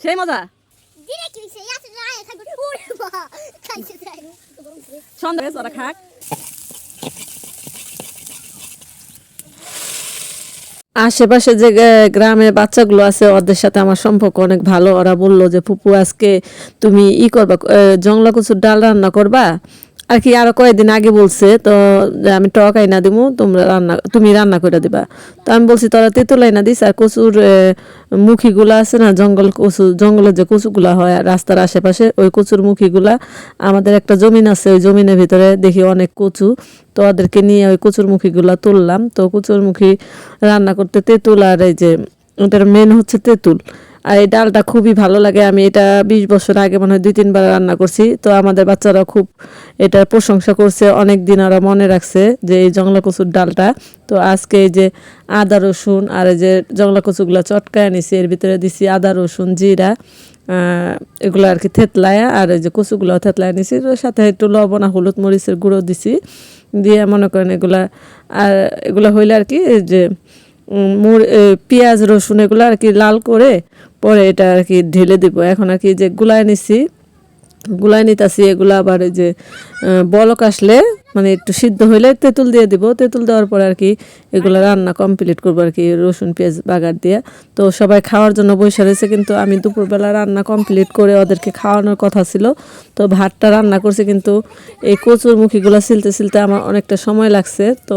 সেই মজা সন্ধ্যা ওরা খাক। আশেপাশে যে গ্রামের বাচ্চাগুলো আছে ওদের সাথে আমার সম্পর্ক অনেক ভালো। ওরা বললো যে ফুপু আজকে তুমি করবা, জংলা কচুর ডাল রান্না করবা আর কি। আরো কয়েকদিন আগে বলছে তো আমি টক আইনা দিব, তুমি রান্না করে দিবা। তো আমি বলছি তোরা তেঁতুল আইনা দিস, আর কচুর মুখিগুলা আছে না, জঙ্গলের যে কচুগুলা হয় রাস্তার আশেপাশে, ওই কচুর মুখিগুলা আমাদের একটা জমিন আছে, ওই জমিনের ভিতরে দেখি অনেক কচু। তো ওদেরকে নিয়ে ওই কচুর মুখিগুলা তুললাম। তো কচুর মুখি রান্না করতে তেঁতুল, আর এই যে ওটার মেন হচ্ছে তেঁতুল। আর এই ডালটা খুবই ভালো লাগে। আমি এটা 20 বছর আগে মনে হয় 2-3 বার রান্না করছি। তো আমাদের বাচ্চারা খুব এটার প্রশংসা করছে, অনেক দিন ওরা মনে রাখছে যে এই জংলা কচুর ডালটা। তো আজকে এই যে আদা রসুন আর এই যে জংলা কচুগুলো চটকায় নিছি, এর ভিতরে দিছি আদা রসুন জিরা, এগুলো আর কি থেতলায়া, আর এই যে কচুগুলো থেতলায় নিছি, ওর সাথে একটু লবণ হলুদ মরিচের গুঁড়ো দিছি, দিয়ে মনে করেন এগুলা। আর এগুলো হইলে আর কি যে পেঁয়াজ রসুন এগুলো আর কি লাল করে পরে এটা আর কি ঢেলে দিব। এখন আর কি যে গুলায় নিতেছি এগুলো। আবার এই যে বলক আসলে মানে একটু সিদ্ধ হইলে তেঁতুল দিয়ে দিব। তেঁতুল দেওয়ার পর আর কি এগুলো রান্না কমপ্লিট করবো আর কি, রসুন পেঁয়াজ বাগার দিয়ে। তো সবাই খাওয়ার জন্য বসে রয়েছে, কিন্তু আমি দুপুরবেলা রান্না কমপ্লিট করে ওদেরকে খাওয়ানোর কথা ছিল। তো ভাতটা রান্না করছি, কিন্তু এই কচুর মুখিগুলো ছিলতে আমার অনেকটা সময় লাগছে। তো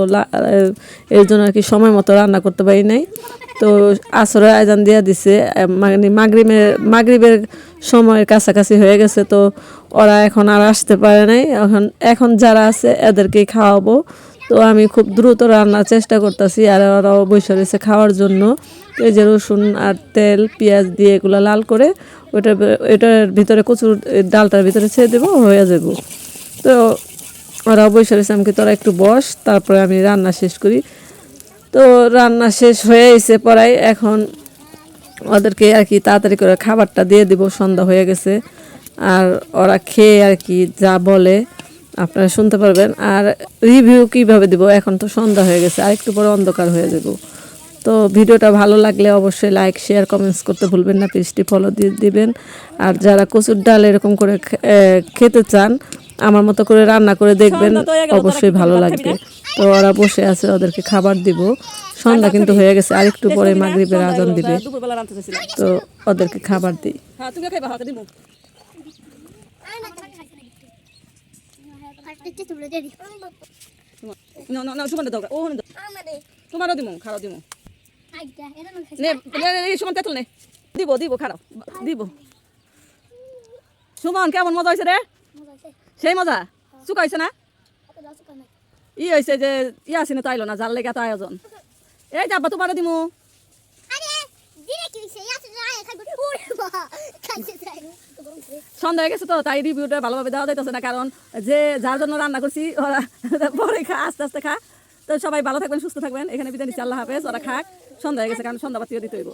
এর জন্য আর কি সময় মতো রান্না করতে পারি নাই। তো আসরের আয়োজন দিয়ে দিছে, মানে মাগরিবের সময়ের কাছাকাছি হয়ে গেছে। তো ওরা এখন আর আসতে পারে নাই, এখন যারা আছে এদেরকেই খাওয়াবো। তো আমি খুব দ্রুত রান্নার চেষ্টা করতেছি, আর ওরাও বসে রয়েছে খাওয়ার জন্য। এই যে রসুন আর তেল পেঁয়াজ দিয়ে এগুলো লাল করে ওইটার ভিতরে কচুর ডালটার ভিতরে ছেড়ে দেবো, হয়ে যাবো। তো ওরাও বসে রয়েছে, আমি তোরা একটু বস, তারপরে আমি রান্না শেষ করি। তো রান্না শেষ হয়ে এসে পড়াই, এখন ওদেরকে আর কি তাড়াতাড়ি করে খাবারটা দিয়ে দিব, সন্ধ্যা হয়ে গেছে। আর ওরা খেয়ে আর কি যা বলে আপনারা শুনতে পারবেন। আর রিভিউ কিভাবে দিব, এখন তো সন্ধ্যা হয়ে গেছে, আর একটু পরে অন্ধকার হয়ে যাব। তো ভিডিওটা ভালো লাগলে অবশ্যই লাইক শেয়ার কমেন্টস করতে ভুলবেন না, পেজটি ফলো দিয়ে দিবেন। আর যারা কচুর ডাল এরকম করে খেতে চান আমার মতো করে রান্না করে দেখবেন, অবশ্যই ভালো লাগবে। তো ওরা বসে আছে, ওদেরকে খাবার দিব। সন্ধ্যা কিন্তু হয়ে গেছে, আর একটু পরে মাগরিবের আজান দিবে। তো ওদেরকে খাবার দিই। তোমারও দিব, খারাপ দিব দিব দিব খারাপ দিব। সুমন কেমন মজা হয়েছে রে? সেই মজা চুকাইছে না? হয়েছে যে আসিনে তো আইলো না, যার লেগে এত আয়োজন। এই যাবা তোমারও দিমু। সন্ধ্যা হয়ে গেছে, তো তাই রিভিউটা ভালোভাবে দেওয়া যাইতেছে না, কারণ যে যার জন্য রান্না করছি ওরা পরে খা, আস্তে আস্তে খা। তো সবাই ভালো থাকবেন, সুস্থ থাকবেন, এখানে বিদায় নিচ্ছি, আল্লাহ হাফেজ। ওরা খাক, সন্ধ্যা হয়ে গেছে, কারণ সন্ধ্যা বাতিও দিতে হইব।